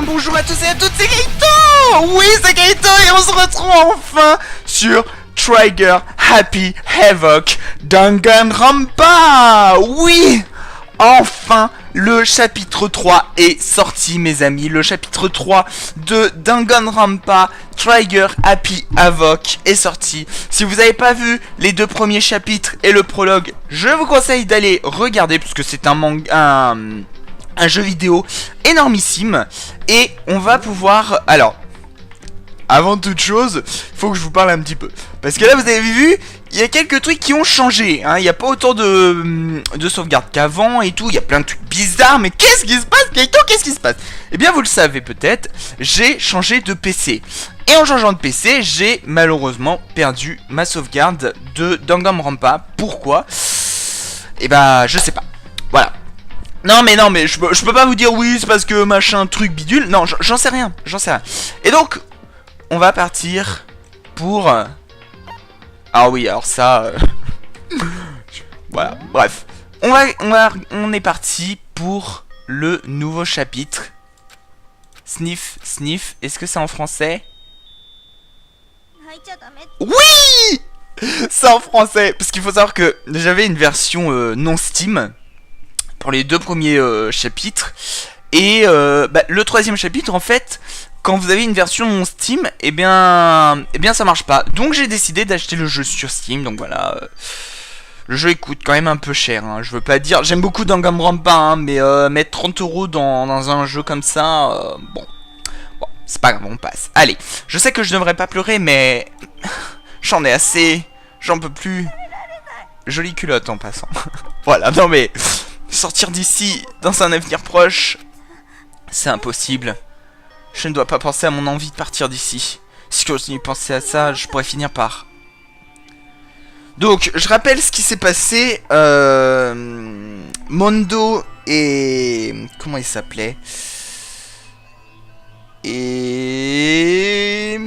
bonjour à tous et à toutes, c'est Gaëtan. Oui, c'est Gaëtan et on se retrouve enfin sur Trigger Happy Havoc Danganronpa. Oui, enfin le chapitre 3 est sorti mes amis. Le chapitre 3 de Danganronpa Trigger Happy Havoc est sorti. Si vous n'avez pas vu les deux premiers chapitres et le prologue, je vous conseille d'aller regarder puisque c'est un jeu vidéo énormissime. Et on va pouvoir... Alors, avant toute chose, il faut que je vous parle un petit peu. Parce que là, vous avez vu, il y a quelques trucs qui ont changé. Hein. Il n'y a pas autant de sauvegarde qu'avant et tout. Il y a plein de trucs bizarres. Mais qu'est-ce qui se passe, Kaito? Qu'est-ce qui se passe? Eh bien, vous le savez peut-être, j'ai changé de PC. Et en changeant de PC, j'ai malheureusement perdu ma sauvegarde de Danganronpa. Pourquoi? Eh ben, je sais pas. Voilà. Non mais je peux pas vous dire oui c'est parce que machin truc bidule. Non j'en sais rien, Et donc on va partir pour ah oui alors ça voilà bref on est parti pour le nouveau chapitre. Sniff sniff, est-ce que c'est en français? Oui, c'est en français parce qu'il faut savoir que j'avais une version non Steam pour les deux premiers chapitres. Et le troisième chapitre, en fait, quand vous avez une version non Steam, eh bien ça marche pas. Donc j'ai décidé d'acheter le jeu sur Steam. Donc voilà, le jeu il coûte quand même un peu cher. Hein. Je veux pas dire, j'aime beaucoup Danganronpa, hein, mais mettre 30 € dans un jeu comme ça, bon, c'est pas grave, on passe. Allez, je sais que je devrais pas pleurer, mais j'en ai assez, j'en peux plus. Jolie culotte en passant. Voilà, non mais... Sortir d'ici dans un avenir proche, c'est impossible. Je ne dois pas penser à mon envie de partir d'ici. Si je continue de penser à ça, je pourrais finir par... Donc, je rappelle ce qui s'est passé. Mondo et... Comment il s'appelait? Et...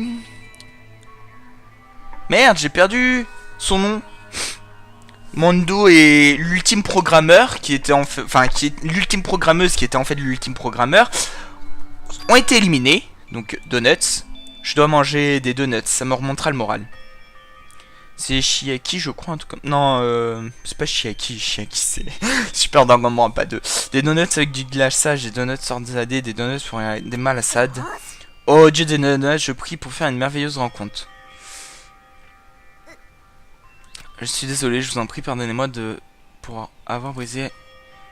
Merde, j'ai perdu son nom. Mondo et l'ultime programmeur qui était l'ultime programmeuse qui était en fait l'ultime programmeur ont été éliminés. Donc donuts. Je dois manger des donuts, ça me remontera le moral. C'est Chiaki je crois en tout cas. Non c'est pas Chiaki c'est Super Danganronpa 2. Des donuts avec du glaçage, des donuts sordzadés, des donuts pour des malassades. Oh Dieu des donuts, je prie pour faire une merveilleuse rencontre. Je suis désolé, je vous en prie, pardonnez-moi pour avoir brisé.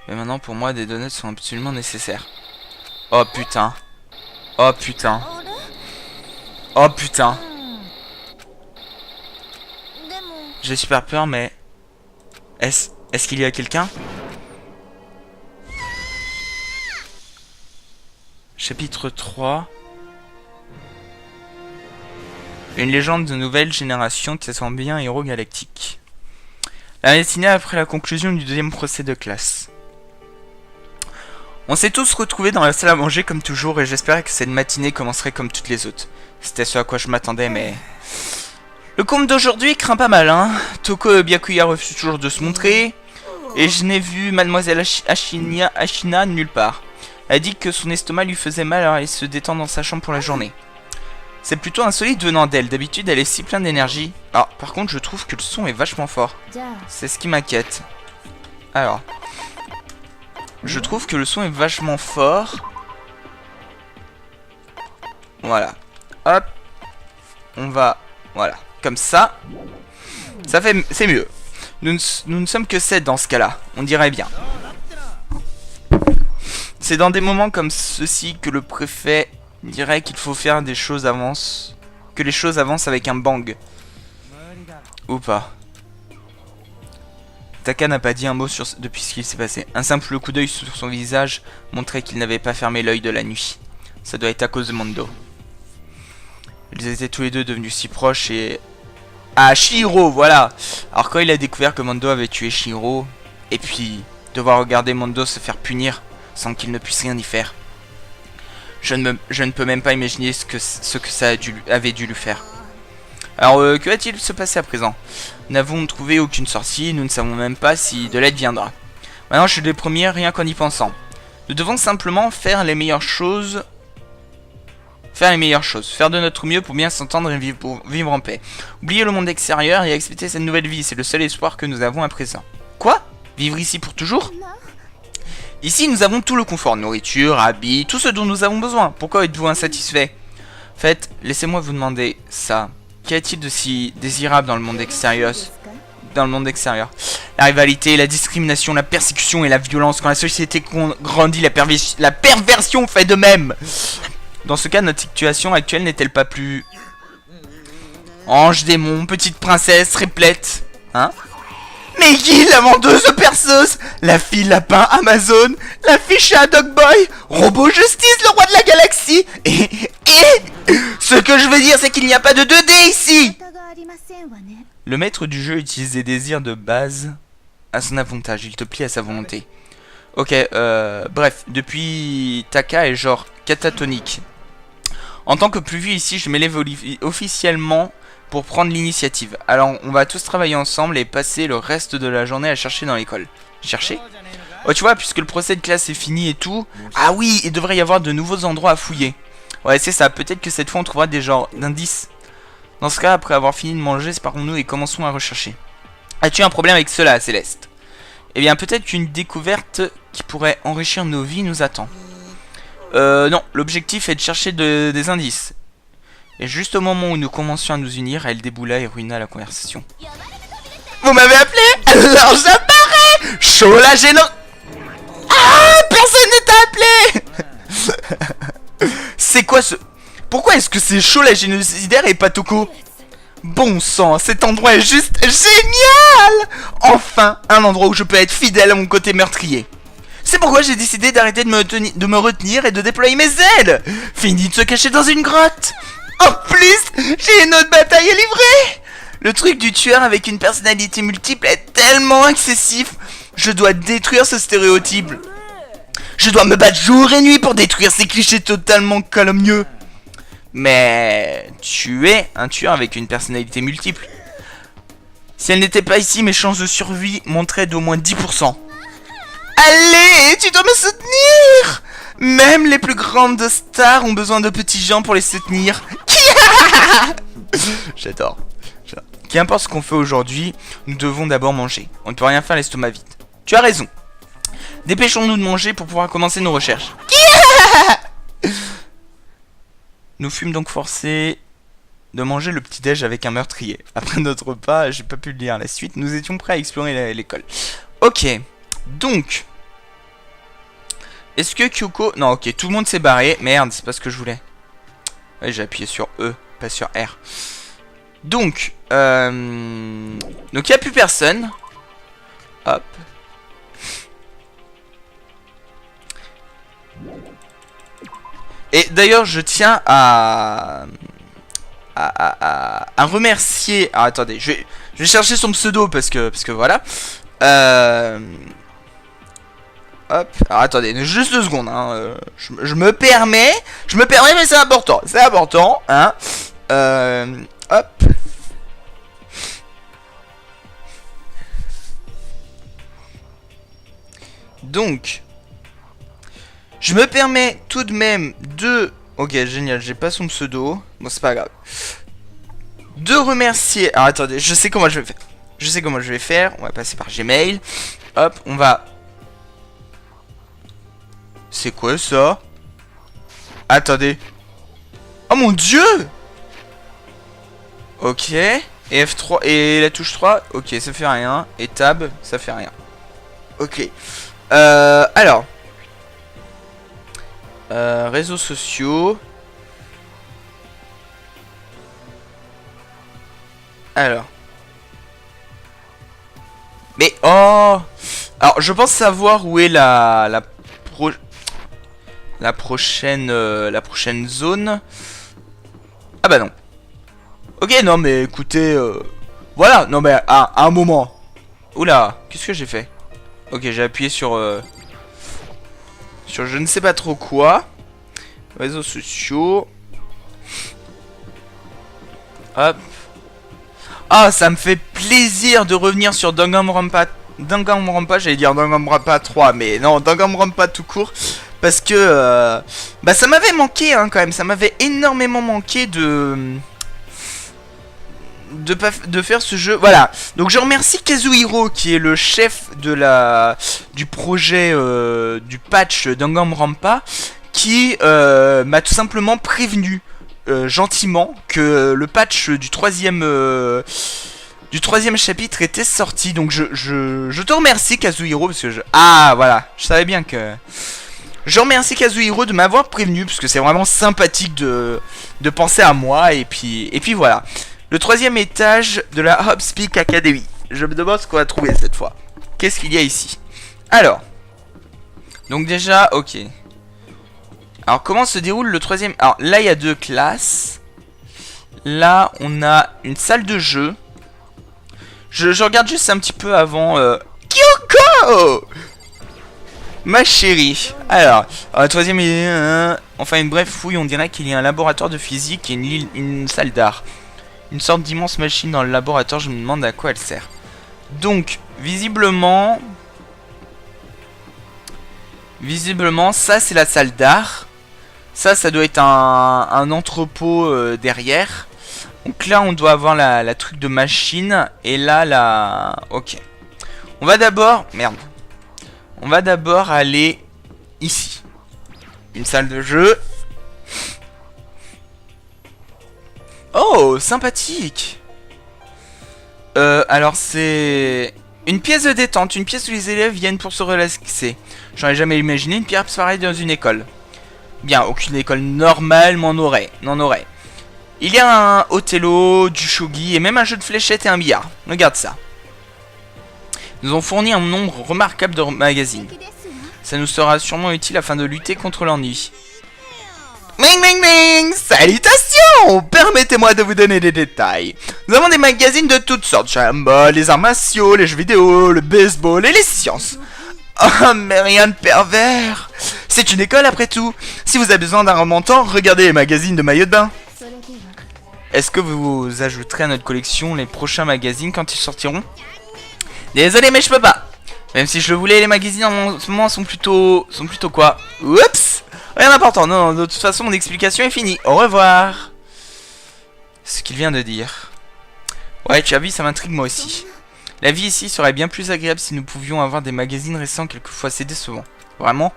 Mais maintenant, pour moi, des donuts sont absolument nécessaires. Oh putain. Oh putain. Oh putain. J'ai super peur, mais... Est-ce qu'il y a quelqu'un? Chapitre 3. Une légende de nouvelle génération qui se sent bien héros galactique. La matinée après la conclusion du deuxième procès de classe. On s'est tous retrouvés dans la salle à manger comme toujours et j'espérais que cette matinée commencerait comme toutes les autres. C'était ce à quoi je m'attendais mais... Le compte d'aujourd'hui craint pas mal hein. Toko Byakuya refuse toujours de se montrer. Et je n'ai vu Mademoiselle Ashina nulle part. Elle a dit que son estomac lui faisait mal alors elle se détend dans sa chambre pour la journée. C'est plutôt insolite venant d'elle, d'habitude elle est si pleine d'énergie. Ah, par contre je trouve que le son est vachement fort. C'est ce qui m'inquiète. Alors. Je trouve que le son est vachement fort. Voilà. Hop. On va... Voilà. Comme ça. Ça fait... C'est mieux. Nous ne sommes que 7 dans ce cas-là. On dirait bien. C'est dans des moments comme ceci que le préfet... dirait qu'il faut faire des choses avancent. Que les choses avancent avec un bang. Ou pas. Taka n'a pas dit un mot depuis ce qu'il s'est passé. Un simple coup d'œil sur son visage montrait qu'il n'avait pas fermé l'œil de la nuit. Ça doit être à cause de Mondo. Ils étaient tous les deux devenus si proches et... Ah, Shihiro, voilà. Alors quand il a découvert que Mondo avait tué Shihiro, et puis devoir regarder Mondo se faire punir sans qu'il ne puisse rien y faire. Je ne peux même pas imaginer ce que ça avait dû lui faire. Alors, que va-t-il se passer à présent? Nous n'avons trouvé aucune sortie, nous ne savons même pas si de l'aide viendra. Maintenant, je suis les premiers rien qu'en y pensant. Nous devons simplement faire les meilleures choses faire les meilleures choses, faire de notre mieux pour bien s'entendre et vivre en paix. Oublier le monde extérieur et accepter cette nouvelle vie, c'est le seul espoir que nous avons à présent. Quoi? Vivre ici pour toujours? Ici, nous avons tout le confort, nourriture, habits, tout ce dont nous avons besoin. Pourquoi êtes-vous insatisfait? En fait, laissez-moi vous demander ça. Qu'y a-t-il de si désirable dans le monde extérieur? La rivalité, la discrimination, la persécution et la violence. Quand la société grandit, la perversion fait de même. Dans ce cas, notre situation actuelle n'est-elle pas plus... Ange démon, petite princesse, réplète. Hein? Mais qui la vendeuse perceuse? La fille lapin Amazon? La fille chat Dogboy? Robot Justice, le roi de la galaxie? Et... Ce que je veux dire, c'est qu'il n'y a pas de 2D ici! Le maître du jeu utilise des désirs de base à son avantage. Il te plie à sa volonté. Ok, bref. Depuis, Taka est genre catatonique. En tant que plus vieux ici, je m'élève officiellement pour prendre l'initiative. Alors, on va tous travailler ensemble et passer le reste de la journée à chercher dans l'école. Chercher? Oh, tu vois, puisque le procès de classe est fini et tout... Ah oui, il devrait y avoir de nouveaux endroits à fouiller. Ouais, c'est ça. Peut-être que cette fois, on trouvera des genres d'indices. Dans ce cas, après avoir fini de manger, séparons-nous et commençons à rechercher. As-tu un problème avec cela, Céleste? Eh bien, peut-être qu'une découverte qui pourrait enrichir nos vies nous attend. Non, l'objectif est de chercher des indices. Et juste au moment où nous commencions à nous unir, elle déboula et ruina la conversation. Vous m'avez appelé? Alors j'apparais! Chaud la gêne... Ah! Personne ne t'a appelé! C'est quoi ce... Pourquoi est-ce que c'est chaud la génocidaire et pas Toko? Bon sang, cet endroit est juste génial! Enfin, un endroit où je peux être fidèle à mon côté meurtrier. C'est pourquoi j'ai décidé d'arrêter de me retenir et de déployer mes ailes. Fini de se cacher dans une grotte. En plus, j'ai une autre bataille à livrer. Le truc du tueur avec une personnalité multiple est tellement excessif. Je dois détruire ce stéréotype. Je dois me battre jour et nuit pour détruire ces clichés totalement calomnieux. Mais tu es un tueur avec une personnalité multiple. Si elle n'était pas ici, mes chances de survie monteraient d'au moins 10%. Allez, tu dois me soutenir. Même les plus grandes stars ont besoin de petits gens pour les soutenir. J'adore. Qu'importe ce qu'on fait aujourd'hui, nous devons d'abord manger. On ne peut rien faire l'estomac vide. Tu as raison. Dépêchons-nous de manger pour pouvoir commencer nos recherches. Nous fûmes donc forcés de manger le petit-déj avec un meurtrier. Après notre repas, j'ai pas pu lire la suite. Nous étions prêts à explorer l'école. Ok. Donc... Est-ce que Kyoko... Non, ok, tout le monde s'est barré. Merde, c'est pas ce que je voulais. Ouais, j'ai appuyé sur E, pas sur R. Donc, donc il n'y a plus personne. Hop. Et d'ailleurs, je tiens à remercier... Ah, attendez, je vais chercher son pseudo parce que voilà. Hop, alors attendez, juste 2 secondes, hein. Je me permets, mais c'est important, hein. Hop. Donc, je me permets tout de même de... Ok, génial, j'ai pas son pseudo. Bon, c'est pas grave. De remercier... Alors attendez, je sais comment je vais faire. On va passer par Gmail. Hop, on va... C'est quoi ça? Attendez. Oh mon dieu! Ok. Et F3 et la touche 3. Ok, ça fait rien. Et Tab, ça fait rien. Ok. Alors. Réseaux sociaux. Alors. Mais oh! Alors, je pense savoir où est la prochaine zone. Ah bah non. Ok, non mais écoutez, voilà, non mais à un moment. Oula, qu'est-ce que j'ai fait? Ok, j'ai appuyé sur je ne sais pas trop quoi. Réseaux sociaux. Hop. Ah, ça me fait plaisir de revenir sur Danganronpa. J'allais dire Danganronpa 3, mais non, Danganronpa tout court. Parce que bah ça m'avait manqué hein, quand même. Ça m'avait énormément manqué de faire ce jeu. Voilà. Donc je remercie Kazuhiro qui est le chef du projet du patch Danganronpa qui m'a tout simplement prévenu gentiment que le patch du troisième chapitre était sorti. Donc je te remercie Kazuhiro parce que ah voilà, je savais bien que... Je remercie Kazuhiro de m'avoir prévenu parce que c'est vraiment sympathique de penser à moi. Et puis voilà. Le troisième étage de la Hopspeak Academy. Je me demande ce qu'on va trouver cette fois. Qu'est-ce qu'il y a ici? Alors. Donc déjà, ok. Alors comment se déroule le troisième... Alors là il y a 2 classes. Là on a une salle de jeu. Je regarde juste un petit peu avant... Kyoko, ma chérie. Alors, la troisième est... enfin une brève fouille, on dirait qu'il y a un laboratoire de physique et une salle d'art. Une sorte d'immense machine dans le laboratoire, je me demande à quoi elle sert. Donc, visiblement, ça c'est la salle d'art. Ça doit être un entrepôt derrière. Donc là, on doit avoir la truc de machine. Et là, la... Ok. On va d'abord... Merde. On va d'abord aller ici. Une salle de jeu. Oh, sympathique. Alors c'est une pièce de détente, une pièce où les élèves viennent pour se relaxer. J'en ai jamais imaginé une pièce pareille dans une école. Bien, aucune école normale n'en aurait. Il y a un Othello, du shogi et même un jeu de fléchettes et un billard. Regarde ça. Nous ont fourni un nombre remarquable de magazines. Ça nous sera sûrement utile afin de lutter contre l'ennui. Ming ming ming! Salutations! Permettez-moi de vous donner des détails. Nous avons des magazines de toutes sortes. Handball, les arts martiaux, les jeux vidéo, le baseball et les sciences. Oh, mais rien de pervers. C'est une école après tout. Si vous avez besoin d'un remontant, regardez les magazines de maillot de bain. Est-ce que vous ajouterez à notre collection les prochains magazines quand ils sortiront? Désolé, mais je peux pas. Même si je le voulais, les magazines en ce moment sont plutôt quoi? Oups! Rien d'important, non, de toute façon mon explication est finie. Au revoir. Ce qu'il vient de dire. Ouais, tu as vu, ça m'intrigue moi aussi. La vie ici serait bien plus agréable si nous pouvions avoir des magazines récents, quelquefois c'est décevant. Vraiment.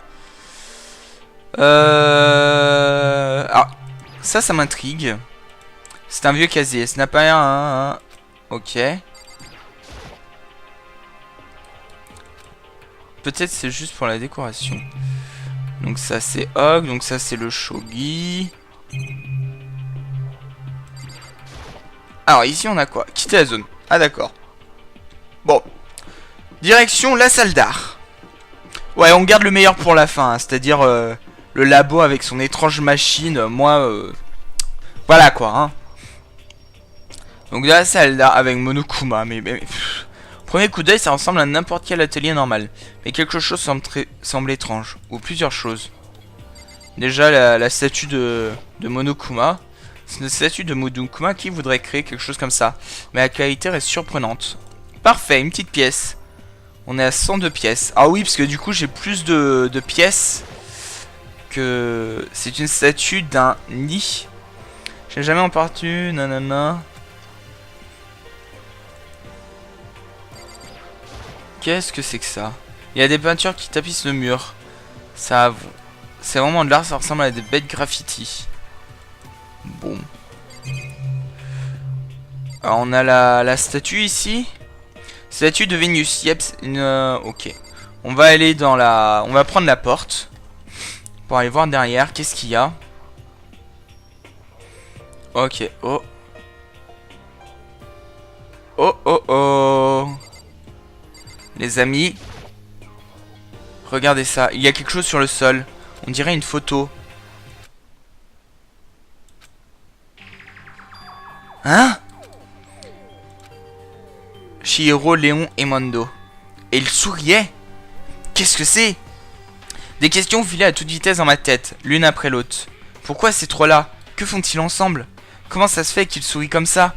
Alors, ça m'intrigue. C'est un vieux casier, ce n'a pas un... Ok. Peut-être c'est juste pour la décoration. Donc ça c'est Hog, donc ça c'est le shogi. Alors ici on a quoi? Quitter la zone. Ah d'accord. Bon. Direction la salle d'art. Ouais, on garde le meilleur pour la fin, hein, c'est-à-dire le labo avec son étrange machine. Moi, voilà quoi. Hein. Donc la salle d'art avec Monokuma, mais premier coup d'œil, ça ressemble à n'importe quel atelier normal. Mais quelque chose semble étrange. Ou plusieurs choses. Déjà, la statue de Monokuma. C'est une statue de Monokuma qui voudrait créer quelque chose comme ça. Mais la qualité reste surprenante. Parfait, une petite pièce. On est à 102 pièces. Ah oui, parce que du coup, j'ai plus de pièces que... C'est une statue d'un nid. J'ai jamais entendu, nanana. Qu'est-ce que c'est que ça? Il y a des peintures qui tapissent le mur. Ça, c'est vraiment de l'art, ça ressemble à des bêtes graffiti. Bon. Alors on a la statue ici. Statue de Vénus. Yep, ok. On va aller dans la... On va prendre la porte. Pour aller voir derrière. Qu'est-ce qu'il y a? Ok. Oh. Oh oh oh. Les amis, regardez ça, il y a quelque chose sur le sol. On dirait une photo. Hein? Chihiro, Léon et Mondo. Et il souriait. Qu'est-ce que c'est? Des questions filaient à toute vitesse dans ma tête, l'une après l'autre. Pourquoi ces trois-là? Que font-ils ensemble? Comment ça se fait qu'il sourit comme ça?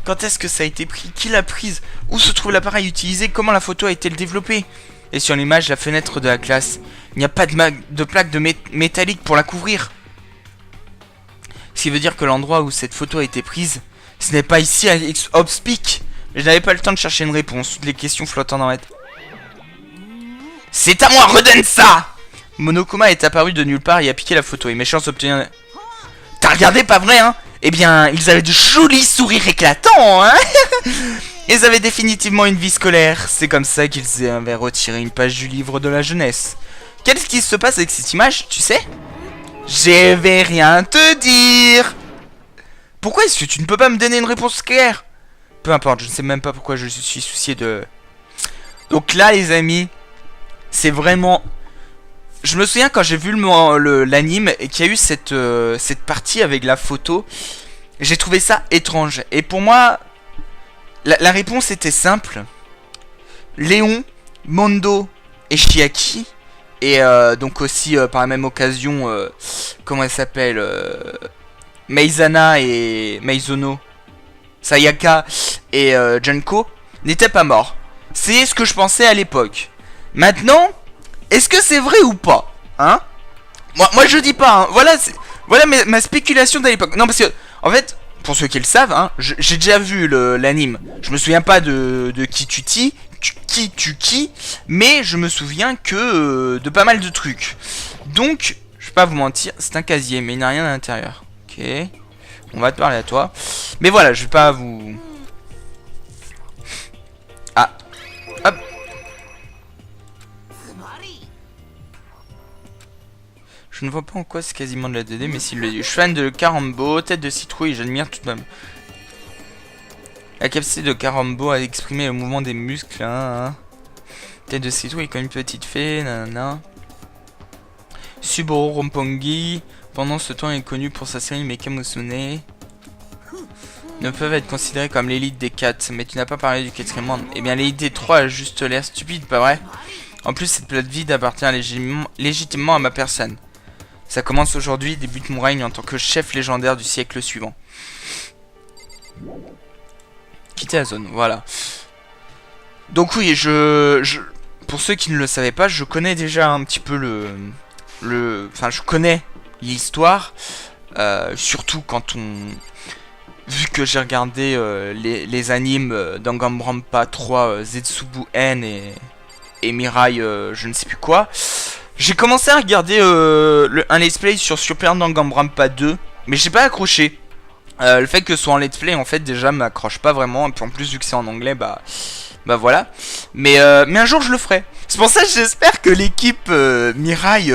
Quand est-ce que ça a été pris? Qui l'a prise? Où se trouve l'appareil utilisé? Comment la photo a été développée? Et sur l'image, la fenêtre de la classe. Il n'y a pas de plaque de métallique pour la couvrir. Ce qui veut dire que l'endroit où cette photo a été prise, ce n'est pas ici à Hopspeak. Je n'avais pas le temps de chercher une réponse. Toutes les questions flottant dans ma tête. C'est à moi, redonne ça! Monokuma est apparu de nulle part et a piqué la photo. Et mes chances d'obtenir... T'as regardé, pas vrai, hein? Eh bien, ils avaient de jolis sourires éclatants, hein? Ils avaient définitivement une vie scolaire. C'est comme ça qu'ils avaient retiré une page du livre de la jeunesse. Qu'est-ce qui se passe avec cette image, tu sais? Je vais rien te dire. Pourquoi est-ce que tu ne peux pas me donner une réponse claire? Peu importe, je ne sais même pas pourquoi je suis soucié de... Donc là, les amis, c'est vraiment... Je me souviens quand j'ai vu l'anime et qu'il y a eu cette partie avec la photo, j'ai trouvé ça étrange. Et pour moi, la réponse était simple. Léon, Mondo et Chiaki, et donc aussi par la même occasion, comment elle s'appelle, Meizana et Meizono, Sayaka et Junko, n'étaient pas morts. C'est ce que je pensais à l'époque. Maintenant... Est-ce que c'est vrai ou pas? Hein? Moi je dis pas, hein. Voilà ma spéculation de l'époque. Non, parce que, en fait, pour ceux qui le savent, hein, j'ai déjà vu l'anime. Je me souviens pas de qui, mais je me souviens que de pas mal de trucs. Donc, je vais pas vous mentir, c'est un casier, mais il n'y a rien à l'intérieur. Ok. On va te parler à toi. Mais voilà, je vais pas vous... Ah. Hop. Je ne vois pas en quoi c'est quasiment de la 2D, mais s'il le dit. Je suis fan de Karambo, tête de citrouille, j'admire tout de même. La capacité de Karambo à exprimer le mouvement des muscles, hein. Tête de citrouille comme une petite fée, nanana. Subaru Roppongi, pendant ce temps est connu pour sa série Mecha Musume. Ne peuvent être considérés comme l'élite des 4, mais tu n'as pas parlé du 4ème monde. Eh bien l'élite des 3 a juste l'air stupide, pas vrai? En plus cette plate vide appartient légitimement à ma personne. Ça commence aujourd'hui, débute mon règne en tant que chef légendaire du siècle suivant. Quitter la zone, voilà. Donc oui, pour ceux qui ne le savaient pas, je connais déjà un petit peu enfin, je connais l'histoire. Surtout quand vu que j'ai regardé les animes Danganronpa 3, Zetsubu N et Mirai, je ne sais plus quoi. J'ai commencé à regarder un let's play sur Super Danganronpa 2, mais j'ai pas accroché. Le fait que ce soit en let's play, en fait, déjà m'accroche pas vraiment. Et puis en plus, vu que c'est en anglais, bah voilà. Mais un jour, je le ferai. C'est pour ça que j'espère que l'équipe Mirai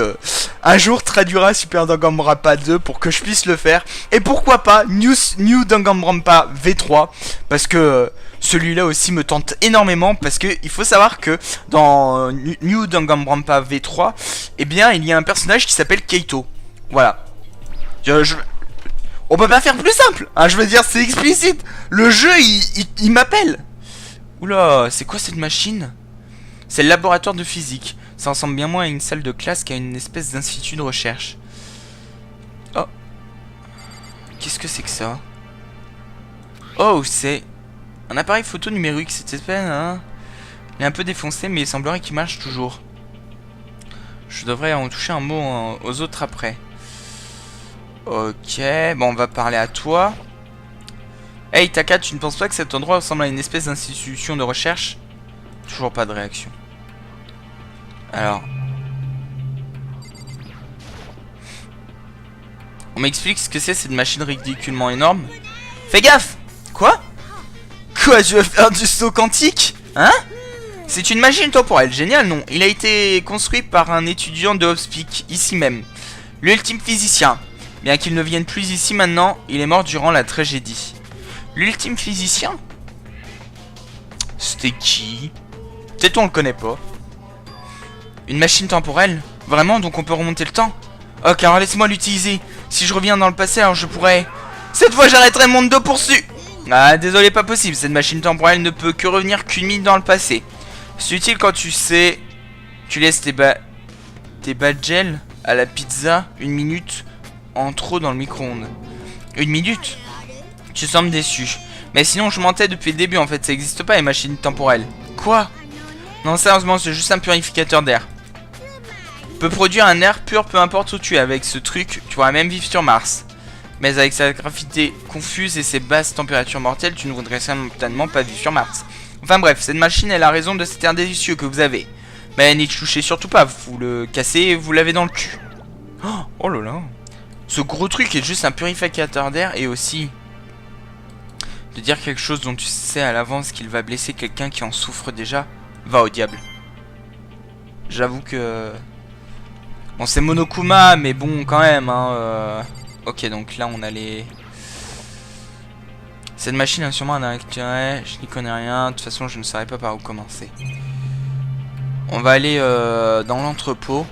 un jour traduira Super Danganronpa 2 pour que je puisse le faire. Et pourquoi pas New Danganronpa V3, parce que celui-là aussi me tente énormément, parce que il faut savoir que dans New Danganronpa V3, eh bien, il y a un personnage qui s'appelle Keito. Voilà. On peut pas faire plus simple, hein, je veux dire, c'est explicite. Le jeu, il m'appelle. Oula, c'est quoi cette machine? C'est le laboratoire de physique. Ça ressemble bien moins à une salle de classe qu'à une espèce d'institut de recherche. Oh. Qu'est-ce que c'est que ça? Oh, c'est un appareil photo numérique, cette espèce, hein. Il est un peu défoncé, mais il semblerait qu'il marche toujours. Je devrais en toucher un mot aux autres après. Ok, bon, on va parler à toi. Hey Taka, tu ne penses pas que cet endroit ressemble à une espèce d'institution de recherche? Toujours pas de réaction. Alors. On m'explique ce que c'est cette machine ridiculement énorme. Fais gaffe! Quoi? Quoi, tu veux faire du saut quantique? Hein? C'est une machine temporelle, génial non? Il a été construit par un étudiant de Hopspeak, ici même. L'ultime physicien. Bien qu'il ne vienne plus ici maintenant, il est mort durant la tragédie. L'ultime physicien? C'était qui? Peut-être on le connaît pas. Une machine temporelle? Vraiment? Donc on peut remonter le temps? Ok, alors laisse-moi l'utiliser. Si je reviens dans le passé, alors je pourrais... Cette fois j'arrêterai mon dos poursu. Ah, désolé, pas possible. Cette machine temporelle ne peut que revenir qu'une minute dans le passé. C'est utile quand tu sais... Tu laisses tes badgels à la pizza une minute en trop dans le micro-ondes. Une minute? Tu sembles déçu. Mais sinon je mentais depuis le début en fait, ça n'existe pas les machines temporelles. Quoi? Non, sérieusement, c'est juste un purificateur d'air. Peut produire un air pur peu importe où tu es. Avec ce truc, tu pourras même vivre sur Mars. Mais avec sa gravité confuse et ses basses températures mortelles, tu ne voudrais certainement pas vivre sur Mars. Enfin bref, cette machine est la raison de cet air délicieux que vous avez. Mais n'y touchez surtout pas, vous le cassez et vous l'avez dans le cul. Oh là là. Ce gros truc est juste un purificateur d'air et aussi... de dire quelque chose dont tu sais à l'avance qu'il va blesser quelqu'un qui en souffre déjà, va au diable. J'avoue que... Bon, c'est Monokuma, mais bon, quand même, hein. Ok, donc là, on a les... Cette machine a sûrement un intérêt, je n'y connais rien. De toute façon, je ne saurais pas par où commencer. On va aller dans l'entrepôt.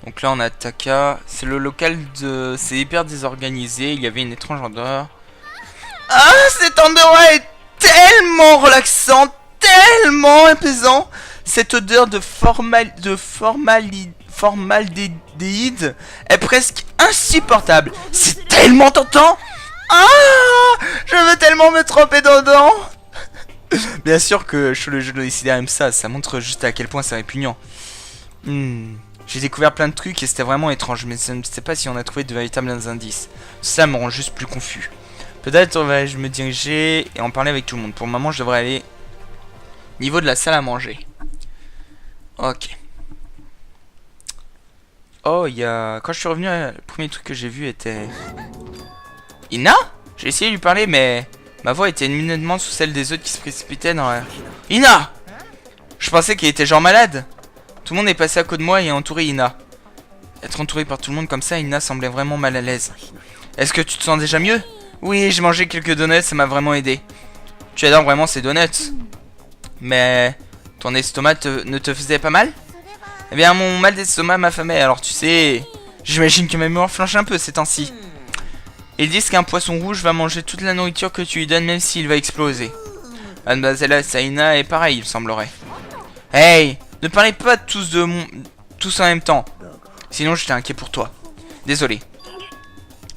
Donc là, on a Taka. C'est le local de... C'est hyper désorganisé. Il y avait une étrange odeur. Ah, cet endroit est tellement relaxant, tellement apaisant. Cette odeur de formaldéhyde est presque insupportable. C'est tellement tentant. Ah, je veux tellement me tremper dedans. Bien sûr que le jeu de décider aime ça. Ça montre juste à quel point c'est répugnant. J'ai découvert plein de trucs et c'était vraiment étrange. Mais je ne sais pas si on a trouvé de véritables indices. Ça me rend juste plus confus. Peut-être je me diriger et en parler avec tout le monde. Pour le moment, je devrais aller niveau de la salle à manger. Ok. Oh, il y a... Quand je suis revenu, le premier truc que j'ai vu était... Ina? J'ai essayé de lui parler, mais... Ma voix était immédiatement sous celle des autres qui se précipitaient dans la... Ina! Je pensais qu'elle était genre malade. Tout le monde est passé à côté de moi et a entouré Ina. Être entouré par tout le monde comme ça, Ina semblait vraiment mal à l'aise. Est-ce que tu te sens déjà mieux? Oui, j'ai mangé quelques donuts, ça m'a vraiment aidé. Tu adores vraiment ces donuts. Mais... Ton estomac ne te faisait pas mal? Eh bien, mon mal d'estomac m'affamait, alors tu sais... J'imagine que ma mémoire flanche un peu ces temps-ci. Ils disent qu'un poisson rouge va manger toute la nourriture que tu lui donnes, même s'il va exploser. Mademoiselle Saina est pareil, il semblerait. Hey! Ne parlez pas tous en même temps. Sinon, j'étais inquiet pour toi. Désolé.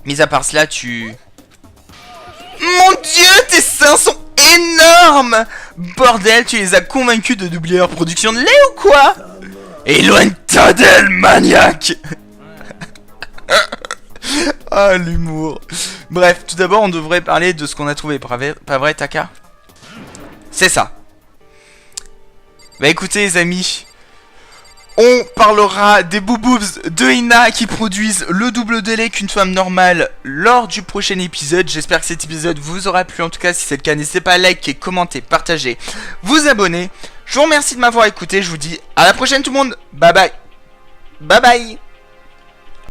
Mis à part cela, tu... Mon Dieu, tes seins sont énormes! Bordel, tu les as convaincus de doubler leur production de lait ou quoi? Éloigne-toi d'elle, maniaque! Ah, l'humour. Bref, tout d'abord, on devrait parler de ce qu'on a trouvé. Pas vrai, Taka? C'est ça. Bah écoutez, les amis... On parlera des boobs de Ina qui produisent le double de lait qu'une femme normale lors du prochain épisode. J'espère que cet épisode vous aura plu. En tout cas, si c'est le cas, n'hésitez pas à liker, commenter, partager, vous abonner. Je vous remercie de m'avoir écouté. Je vous dis à la prochaine tout le monde. Bye bye. Bye bye.